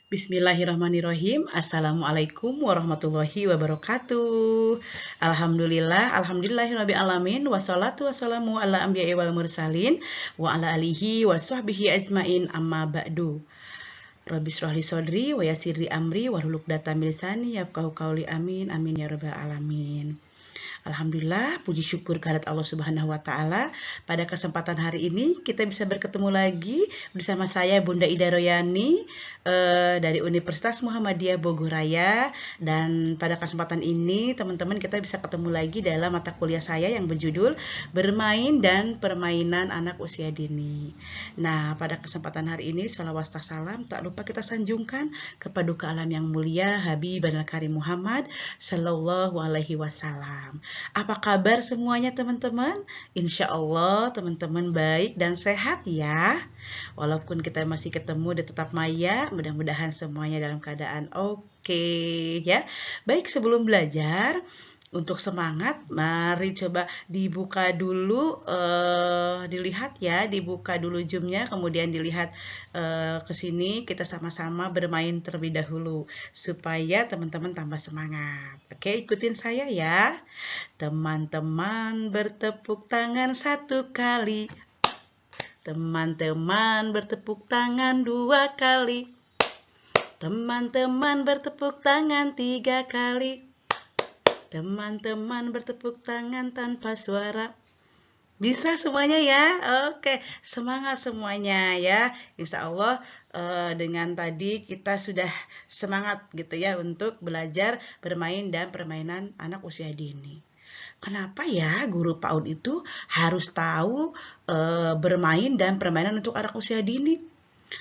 Bismillahirrahmanirrahim. Assalamualaikum warahmatullahi wabarakatuh. Alhamdulillahirabbil alamin wassalatu wassalamu ala anbiya'i wal mursalin wa ala alihi wa sahbihi ajmain amma ba'du. Rabbi shrah li sodri wa yassir li amri wahlul 'uqdatam min lisani yafqahu qawli amin amin ya rabbal alamin. Alhamdulillah, puji syukur kehadirat Allah Subhanahu wa Ta'ala. Pada kesempatan hari ini, kita bisa bertemu lagi bersama saya, Bunda Ida Royani dari Universitas Muhammadiyah Bogor Raya. Dan pada kesempatan ini, teman-teman, kita bisa ketemu lagi dalam mata kuliah saya yang berjudul Bermain dan Permainan Anak Usia Dini. Nah, pada kesempatan hari ini, shalawat salam tak lupa kita sanjungkan kepada Paduka Alam yang mulia Habibana Karim Muhammad Sallallahu Alaihi Wasallam. Apa kabar semuanya teman-teman? Insya Allah teman-teman baik dan sehat ya. Walaupun kita masih ketemu dan tetap maya, mudah-mudahan semuanya dalam keadaan oke ya. Baik, sebelum belajar, untuk semangat, mari coba dibuka dulu, dilihat ya, dibuka dulu Zoom-nya, kemudian dilihat ke sini, kita sama-sama bermain terlebih dahulu, supaya teman-teman tambah semangat. Oke, ikutin saya ya. Teman-teman bertepuk tangan satu kali, teman-teman bertepuk tangan dua kali, teman-teman bertepuk tangan tiga kali, teman-teman bertepuk tangan tanpa suara. Bisa semuanya ya? Oke, semangat semuanya ya. Insya Allah dengan tadi kita sudah semangat gitu ya untuk belajar bermain dan permainan anak usia dini. Kenapa ya guru PAUD itu harus tahu bermain dan permainan untuk anak usia dini?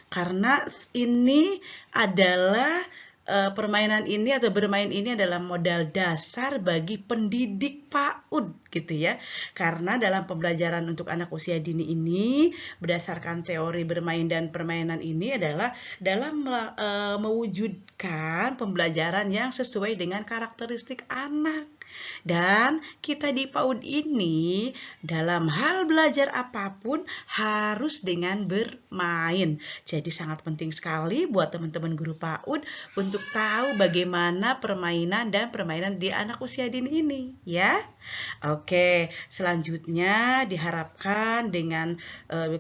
Karena ini adalah permainan ini atau bermain ini adalah modal dasar bagi pendidik PAUD gitu ya. Karena dalam pembelajaran untuk anak usia dini ini berdasarkan teori bermain dan permainan ini adalah dalam mewujudkan pembelajaran yang sesuai dengan karakteristik anak. Dan kita di PAUD ini dalam hal belajar apapun harus dengan bermain. Jadi sangat penting sekali buat teman-teman guru PAUD untuk tahu bagaimana permainan dan permainan di anak usia dini ini ya. Oke, selanjutnya diharapkan dengan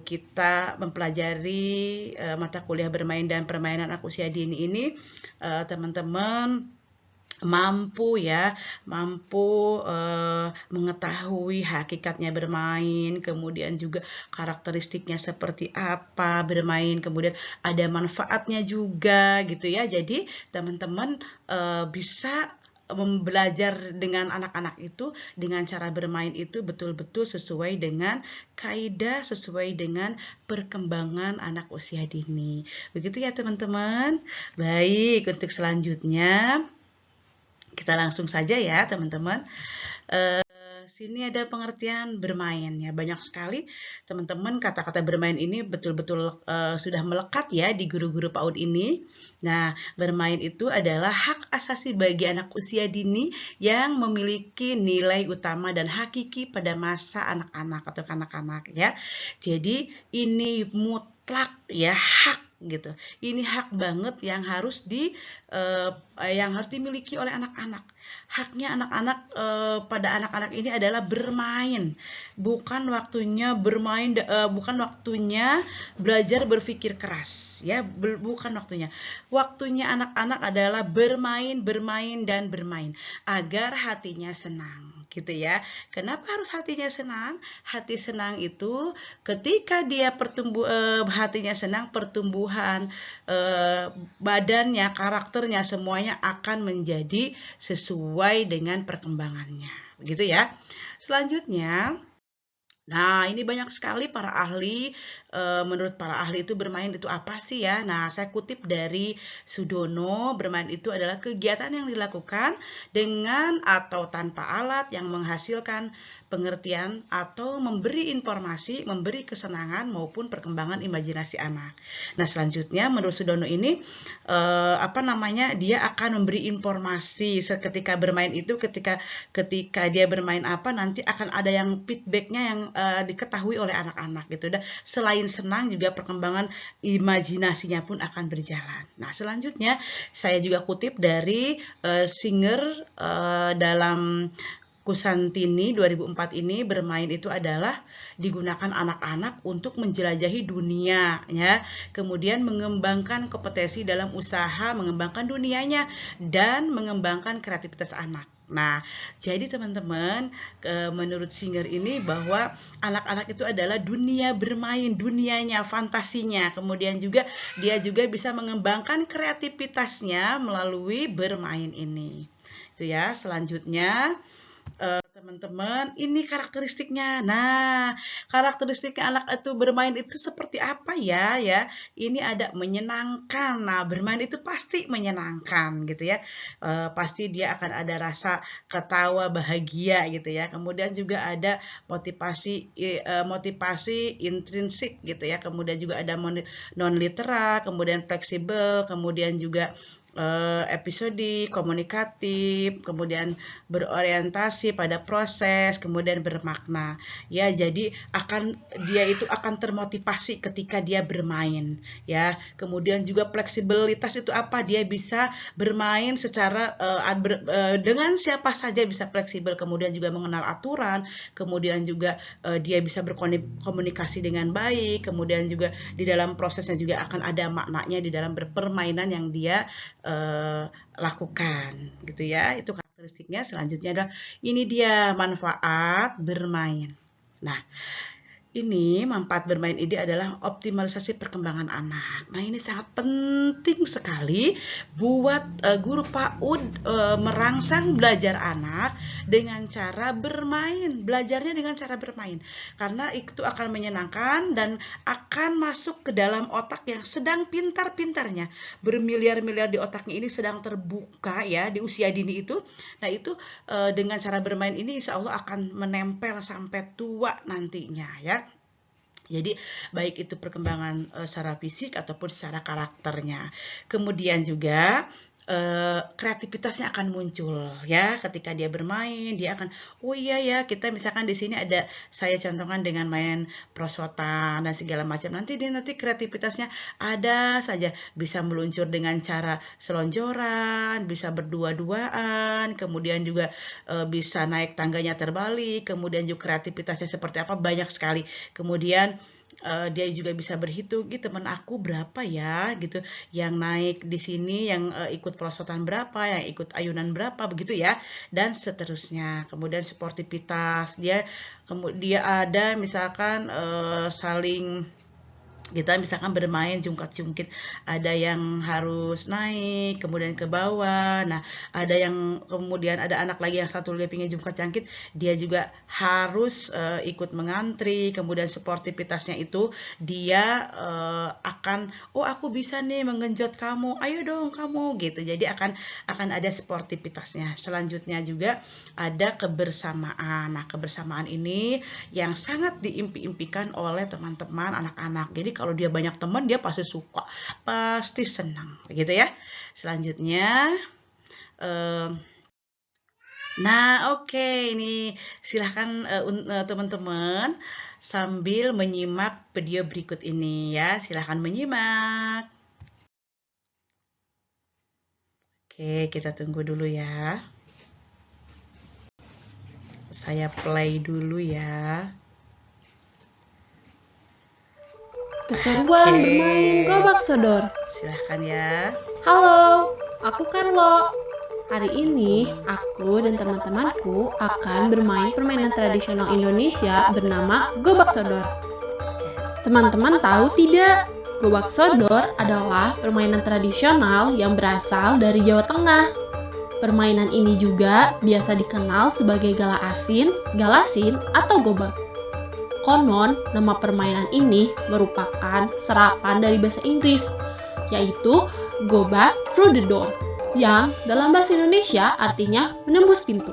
kita mempelajari mata kuliah bermain dan permainan anak usia dini ini, teman-teman mampu mengetahui hakikatnya bermain, kemudian juga karakteristiknya seperti apa bermain, kemudian ada manfaatnya juga gitu ya. Jadi teman-teman bisa belajar dengan anak-anak itu dengan cara bermain itu betul-betul sesuai dengan kaidah, sesuai dengan perkembangan anak usia dini. Begitu ya teman-teman. Baik, untuk selanjutnya kita langsung saja ya teman-teman. Sini ada pengertian bermain ya. Banyak sekali teman-teman kata-kata bermain ini betul-betul sudah melekat ya di guru-guru PAUD ini. Nah, bermain itu adalah hak asasi bagi anak usia dini yang memiliki nilai utama dan hakiki pada masa anak-anak atau kanak-kanak ya. Jadi ini mutlak ya, hak gitu. Ini hak banget yang harus dimiliki oleh anak-anak. Haknya anak-anak pada anak-anak ini adalah bermain. Bukan waktunya bermain, bukan waktunya belajar berpikir keras ya, bukan waktunya. Waktunya anak-anak adalah bermain, bermain dan bermain agar hatinya senang gitu ya. Kenapa harus hatinya senang? Hati senang itu ketika dia hatinya senang, pertumbuhan badannya, karakternya semuanya akan menjadi sesuai dengan perkembangannya. Begitu ya. Selanjutnya, nah, ini banyak sekali para ahli, menurut para ahli itu bermain itu apa sih ya? Nah, saya kutip dari Sudono, bermain itu adalah kegiatan yang dilakukan dengan atau tanpa alat yang menghasilkan pengertian atau memberi informasi, memberi kesenangan maupun perkembangan imajinasi anak. Nah, selanjutnya menurut Sudono ini dia akan memberi informasi ketika bermain itu, ketika dia bermain apa nanti akan ada yang feedbacknya yang diketahui oleh anak-anak gitu. Dan selain senang juga perkembangan imajinasinya pun akan berjalan. Nah, selanjutnya saya juga kutip dari Singer dalam Kusantini 2004 ini, bermain itu adalah digunakan anak-anak untuk menjelajahi dunia ya, kemudian mengembangkan kompetensi dalam usaha, mengembangkan dunianya dan mengembangkan kreativitas anak. Nah, jadi teman-teman, menurut Singer ini bahwa anak-anak itu adalah dunia bermain, dunianya, fantasinya. Kemudian juga dia juga bisa mengembangkan kreativitasnya melalui bermain ini. Itu ya. Selanjutnya teman-teman, ini karakteristiknya. Nah, karakteristiknya anak itu bermain itu seperti apa ya? Ini ada menyenangkan. Nah, bermain itu pasti menyenangkan gitu ya. Pasti dia akan ada rasa ketawa bahagia gitu ya. Kemudian juga ada motivasi intrinsik gitu ya. Kemudian juga ada non literal, kemudian fleksibel, kemudian juga episodik, komunikatif, kemudian berorientasi pada proses, kemudian bermakna. Ya, jadi dia itu akan termotivasi ketika dia bermain, ya. Kemudian juga fleksibilitas itu apa? Dia bisa bermain secara dengan siapa saja bisa fleksibel, kemudian juga mengenal aturan, kemudian juga dia bisa berkomunikasi dengan baik, kemudian juga di dalam prosesnya juga akan ada maknanya di dalam permainan yang dia lakukan gitu ya. Itu karakteristiknya. Selanjutnya adalah ini dia manfaat bermain. Nah, ini manfaat bermain ini adalah optimalisasi perkembangan anak. Nah, ini sangat penting sekali buat guru PAUD merangsang belajar anak dengan cara bermain. Belajarnya dengan cara bermain. Karena itu akan menyenangkan dan akan masuk ke dalam otak yang sedang pintar-pintarnya. Bermiliar-miliar di otaknya ini sedang terbuka ya di usia dini itu. Nah, itu dengan cara bermain ini insya Allah akan menempel sampai tua nantinya ya. Jadi baik itu perkembangan secara fisik ataupun secara karakternya. Kemudian juga kreativitasnya akan muncul ya ketika dia bermain. Dia akan kita misalkan di sini ada saya contohkan dengan main prosotan dan segala macam, nanti kreativitasnya ada saja, bisa meluncur dengan cara selonjoran, bisa berdua-duaan, kemudian juga bisa naik tangganya terbalik, kemudian juga kreativitasnya seperti apa, banyak sekali. Kemudian dia juga bisa berhitung, teman aku berapa ya gitu, yang naik di sini, yang ikut perosotan berapa, yang ikut ayunan berapa, begitu ya, dan seterusnya. Kemudian sportivitas, dia ada misalkan saling, kita misalkan bermain jungkat-jungkit, ada yang harus naik kemudian ke bawah. Nah, ada yang kemudian ada anak lagi yang satu lagi pengen jungkat-jangkit, dia juga harus ikut mengantri. Kemudian sportivitasnya itu dia akan aku bisa nih menggenjot kamu, ayo dong kamu gitu. Jadi akan ada sportivitasnya. Selanjutnya juga ada kebersamaan. Nah, kebersamaan ini yang sangat diimpi-impikan oleh teman-teman anak-anak. Jadi kalau dia banyak teman, dia pasti suka, pasti senang, gitu ya. Selanjutnya, ini silahkan teman-teman sambil menyimak video berikut ini ya. Silahkan menyimak. Oke, kita tunggu dulu ya. Saya play dulu ya. Keseruan bermain gobak sodor. Silahkan ya. Halo, aku Carlo. Hari ini aku dan teman-temanku akan bermain permainan tradisional Indonesia bernama gobak sodor. Teman-teman tahu tidak? Gobak sodor adalah permainan tradisional yang berasal dari Jawa Tengah. Permainan ini juga biasa dikenal sebagai gala asin, galasin, atau gobak. Konon, nama permainan ini merupakan serapan dari bahasa Inggris, yaitu go back through the door, yang dalam bahasa Indonesia artinya menembus pintu.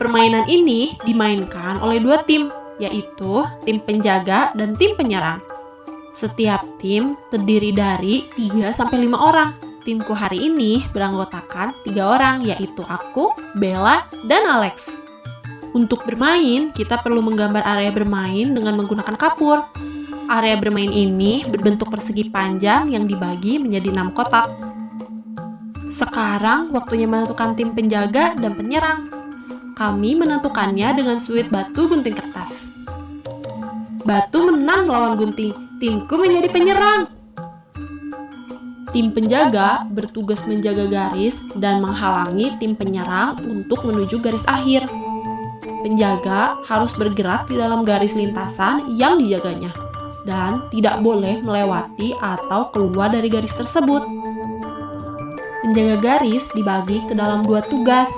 Permainan ini dimainkan oleh dua tim, yaitu tim penjaga dan tim penyerang. Setiap tim terdiri dari 3-5 orang. Timku hari ini beranggotakan 3 orang, yaitu aku, Bella, dan Alex. Untuk bermain, kita perlu menggambar area bermain dengan menggunakan kapur. Area bermain ini berbentuk persegi panjang yang dibagi menjadi 6 kotak. Sekarang waktunya menentukan tim penjaga dan penyerang. Kami menentukannya dengan suit batu gunting kertas. Batu menang melawan gunting, timku menjadi penyerang. Tim penjaga bertugas menjaga garis dan menghalangi tim penyerang untuk menuju garis akhir. Penjaga harus bergerak di dalam garis lintasan yang dijaganya dan tidak boleh melewati atau keluar dari garis tersebut. Penjaga garis dibagi ke dalam 2 tugas.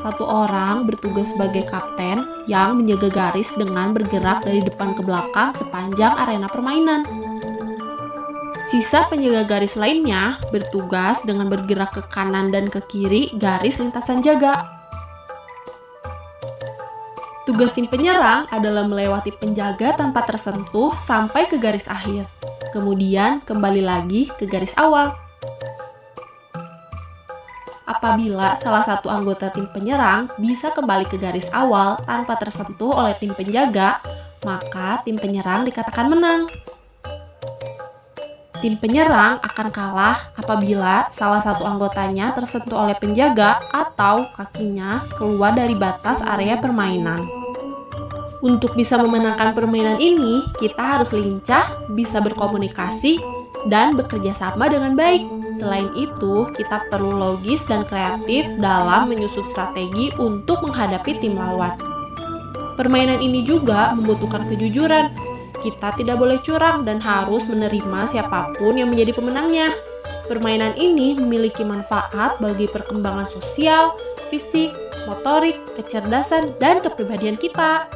Satu orang bertugas sebagai kapten yang menjaga garis dengan bergerak dari depan ke belakang sepanjang arena permainan. Sisa penjaga garis lainnya bertugas dengan bergerak ke kanan dan ke kiri garis lintasan jaga. Tugas tim penyerang adalah melewati penjaga tanpa tersentuh sampai ke garis akhir. Kemudian kembali lagi ke garis awal. Apabila salah satu anggota tim penyerang bisa kembali ke garis awal tanpa tersentuh oleh tim penjaga, maka tim penyerang dikatakan menang. Tim penyerang akan kalah apabila salah satu anggotanya tersentuh oleh penjaga atau kakinya keluar dari batas area permainan. Untuk bisa memenangkan permainan ini, kita harus lincah, bisa berkomunikasi, dan bekerja sama dengan baik. Selain itu, kita perlu logis dan kreatif dalam menyusun strategi untuk menghadapi tim lawan. Permainan ini juga membutuhkan kejujuran. Kita tidak boleh curang dan harus menerima siapapun yang menjadi pemenangnya. Permainan ini memiliki manfaat bagi perkembangan sosial, fisik, motorik, kecerdasan, dan kepribadian kita.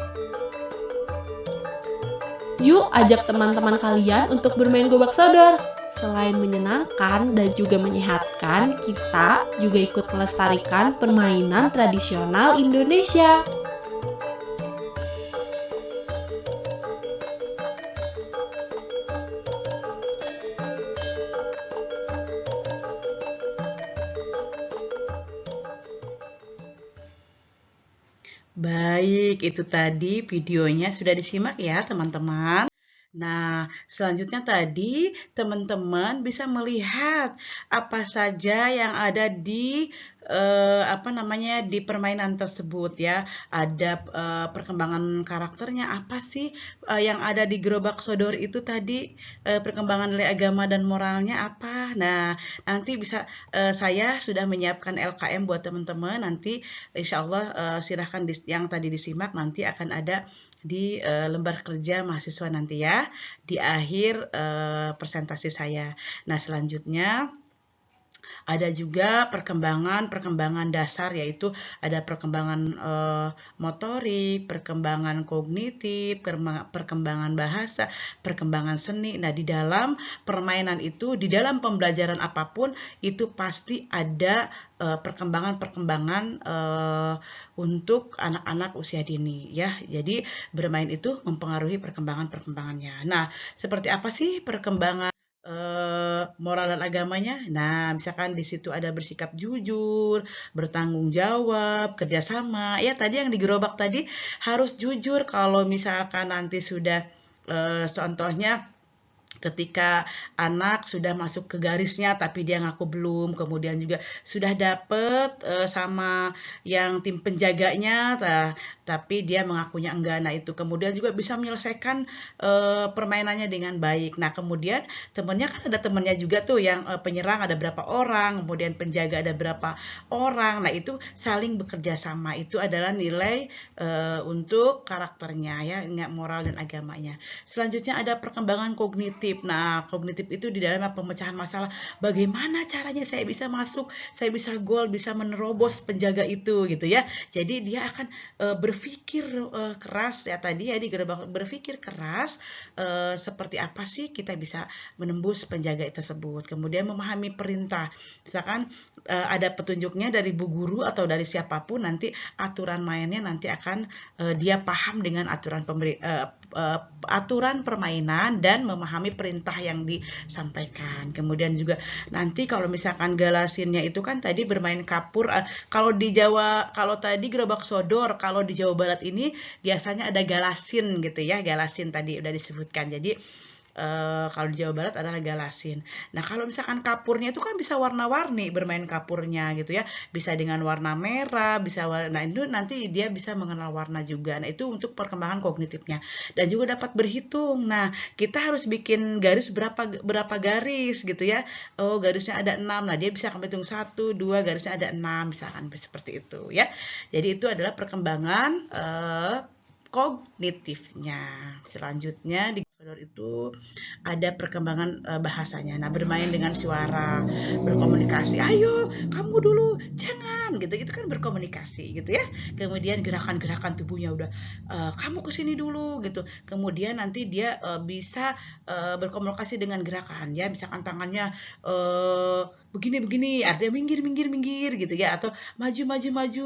Yuk ajak teman-teman kalian untuk bermain gobak sodor. Selain menyenangkan dan juga menyehatkan, kita juga ikut melestarikan permainan tradisional Indonesia. Baik, itu tadi videonya sudah disimak ya teman-teman. Nah, selanjutnya tadi teman-teman bisa melihat apa saja yang ada di di permainan tersebut ya. Ada perkembangan karakternya apa sih yang ada di gerobak sodor itu tadi, perkembangan nilai agama dan moralnya apa. Nah, nanti bisa saya sudah menyiapkan LKM buat teman-teman. Nanti insya Allah silahkan yang tadi disimak nanti akan ada di lembar kerja mahasiswa nanti ya, di akhir presentasi saya. Nah, selanjutnya ada juga perkembangan dasar, yaitu ada perkembangan motorik, perkembangan kognitif, perkembangan bahasa, perkembangan seni. Nah, di dalam permainan itu, di dalam pembelajaran apapun itu pasti ada perkembangan-perkembangan untuk anak-anak usia dini ya. Jadi bermain itu mempengaruhi perkembangannya. Nah, seperti apa sih perkembangan moral dan agamanya? Nah, misalkan di situ ada bersikap jujur, bertanggung jawab, kerjasama. Ya, tadi yang digerobak tadi harus jujur. Kalau misalkan nanti sudah contohnya ketika anak sudah masuk ke garisnya tapi dia ngaku belum, kemudian juga sudah dapet sama yang tim penjaganya tapi dia mengakunya enggak. Nah, itu kemudian juga bisa menyelesaikan permainannya dengan baik. Nah, kemudian temennya kan ada temennya juga tuh yang penyerang ada berapa orang, kemudian penjaga ada berapa orang. Nah, itu saling bekerja sama. Itu adalah nilai untuk karakternya ya, moral dan agamanya. Selanjutnya ada perkembangan kognitif. Nah, kognitif itu di dalam pemecahan masalah. Bagaimana caranya saya bisa masuk, saya bisa gol, bisa menerobos penjaga itu gitu ya. Jadi dia akan berpikir keras ya tadi ya, berpikir keras seperti apa sih kita bisa menembus penjaga tersebut. Kemudian memahami perintah. Misalkan ada petunjuknya dari bu guru atau dari siapapun, nanti aturan mainnya nanti akan dia paham dengan aturan aturan permainan dan memahami perintah yang disampaikan. Kemudian juga nanti kalau misalkan galasinnya itu kan tadi bermain kapur, kalau di Jawa, kalau tadi gerobak sodor, kalau di Jawa Barat ini biasanya ada galasin gitu ya, galasin tadi udah disebutkan. Jadi kalau di Jawa Barat adalah galasin. Nah, kalau misalkan kapurnya itu kan bisa warna-warni bermain kapurnya gitu ya. Bisa dengan warna merah, bisa warna itu nanti dia bisa mengenal warna juga. Nah, itu untuk perkembangan kognitifnya. Dan juga dapat berhitung. Nah, kita harus bikin garis berapa garis gitu ya. Oh, garisnya ada 6. Nah, dia bisa hitung 1, 2, garisnya ada 6 misalkan seperti itu ya. Jadi itu adalah perkembangan kognitifnya. Selanjutnya di sodor itu ada perkembangan bahasanya. Nah, bermain dengan suara, berkomunikasi. Ayo, kamu dulu, jangan, gitu. Itu kan berkomunikasi, gitu ya. Kemudian gerakan-gerakan tubuhnya udah, kamu kesini dulu, gitu. Kemudian nanti dia bisa berkomunikasi dengan gerakan, ya. Misalkan tangannya begini, artinya minggir, gitu ya. Atau maju,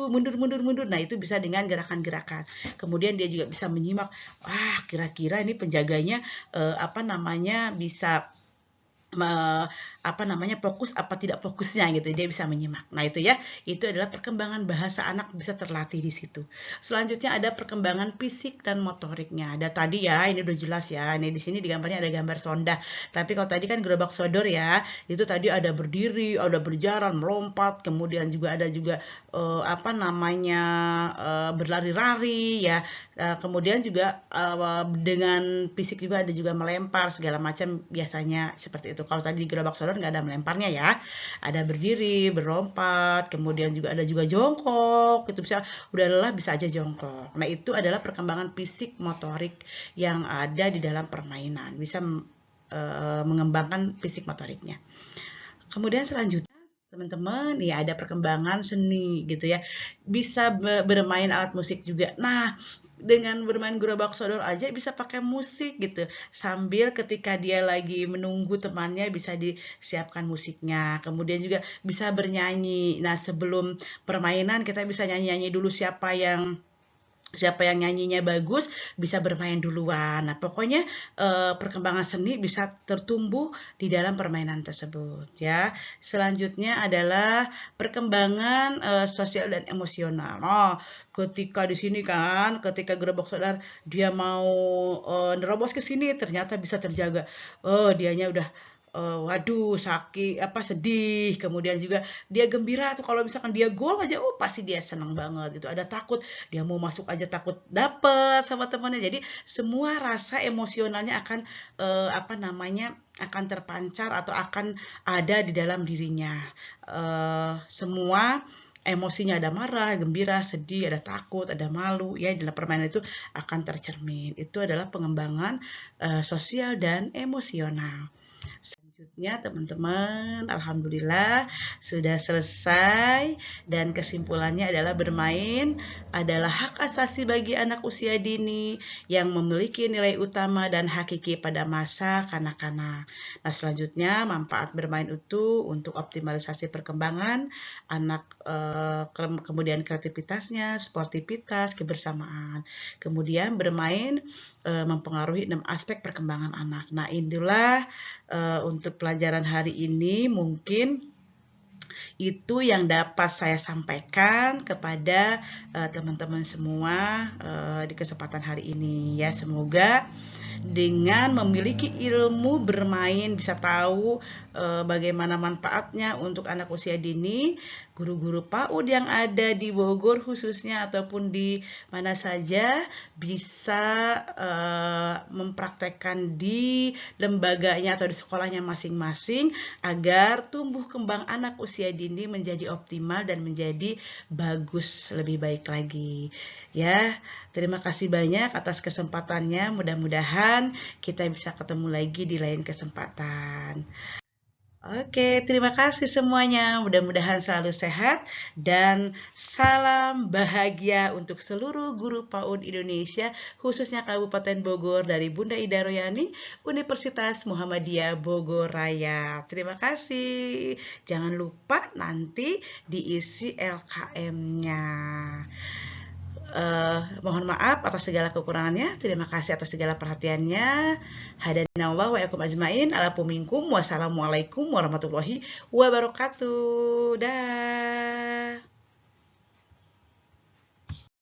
mundur. Nah, itu bisa dengan gerakan-gerakan. Kemudian dia juga bisa menyimak, kira-kira ini penjaganya bisa fokus apa tidak fokusnya gitu, dia bisa menyimak. Nah, itu ya, itu adalah perkembangan bahasa anak bisa terlatih di situ. Selanjutnya ada perkembangan fisik dan motoriknya. Ada tadi ya, ini udah jelas ya. Ini di sini di gambarnya ada gambar sonda. Tapi kalau tadi kan gerobak sodor ya, itu tadi ada berdiri, ada berjalan, melompat, kemudian juga ada juga berlari-lari ya. Kemudian juga dengan fisik juga ada juga melempar segala macam, biasanya seperti itu. Kalau tadi di gerobak sodor nggak ada melemparnya ya, ada berdiri, berlompat, kemudian juga ada juga jongkok, itu bisa udah lelah bisa aja jongkok. Nah, itu adalah perkembangan fisik motorik yang ada di dalam permainan, bisa mengembangkan fisik motoriknya. Kemudian selanjutnya teman-teman, ya ada perkembangan seni gitu ya. Bisa bermain alat musik juga. Nah, dengan bermain gerobak sodor aja bisa pakai musik gitu. Sambil ketika dia lagi menunggu temannya bisa disiapkan musiknya. Kemudian juga bisa bernyanyi. Nah, sebelum permainan kita bisa nyanyi-nyanyi dulu, siapa yang nyanyinya bagus bisa bermain duluan. Nah, pokoknya perkembangan seni bisa tertumbuh di dalam permainan tersebut ya. Selanjutnya adalah perkembangan sosial dan emosional. Oh, ketika di sini kan, ketika gerobak sodor dia mau nerobos ke sini, ternyata bisa terjaga. Oh, dianya udah waduh, sakit sedih, kemudian juga dia gembira tuh kalau misalkan dia gol aja, pasti dia senang banget gitu. Ada takut, dia mau masuk aja takut dapet sama temannya. Jadi semua rasa emosionalnya akan akan terpancar atau akan ada di dalam dirinya. Semua emosinya, ada marah, gembira, sedih, ada takut, ada malu, ya dalam permainan itu akan tercermin. Itu adalah pengembangan sosial dan emosional. Selanjutnya teman-teman, alhamdulillah sudah selesai, dan kesimpulannya adalah bermain adalah hak asasi bagi anak usia dini yang memiliki nilai utama dan hakiki pada masa kanak-kanak. Nah, selanjutnya manfaat bermain itu untuk optimalisasi perkembangan anak, kemudian kreativitasnya, sportivitas, kebersamaan. Kemudian bermain mempengaruhi 6 aspek perkembangan anak. Nah, inilah untuk pelajaran hari ini mungkin itu yang dapat saya sampaikan kepada teman-teman semua di kesempatan hari ini ya. Semoga dengan memiliki ilmu bermain bisa tahu bagaimana manfaatnya untuk anak usia dini. Guru-guru PAUD yang ada di Bogor khususnya ataupun di mana saja bisa mempraktekkan di lembaganya atau di sekolahnya masing-masing agar tumbuh kembang anak usia dini menjadi optimal dan menjadi bagus, lebih baik lagi. Ya, terima kasih banyak atas kesempatannya. Mudah-mudahan kita bisa ketemu lagi di lain kesempatan. Oke, terima kasih semuanya. Mudah-mudahan selalu sehat dan salam bahagia untuk seluruh guru PAUD Indonesia, khususnya Kabupaten Bogor, dari Bunda Ida Royani, Universitas Muhammadiyah Bogor Raya. Terima kasih. Jangan lupa nanti diisi LKM-nya. Mohon maaf atas segala kekurangannya. Terima kasih atas segala perhatiannya. Hadanallahu wa iyyakum ajmain. Alafu minkum. Wassalamualaikum warahmatullahi wabarakatuh. Dah.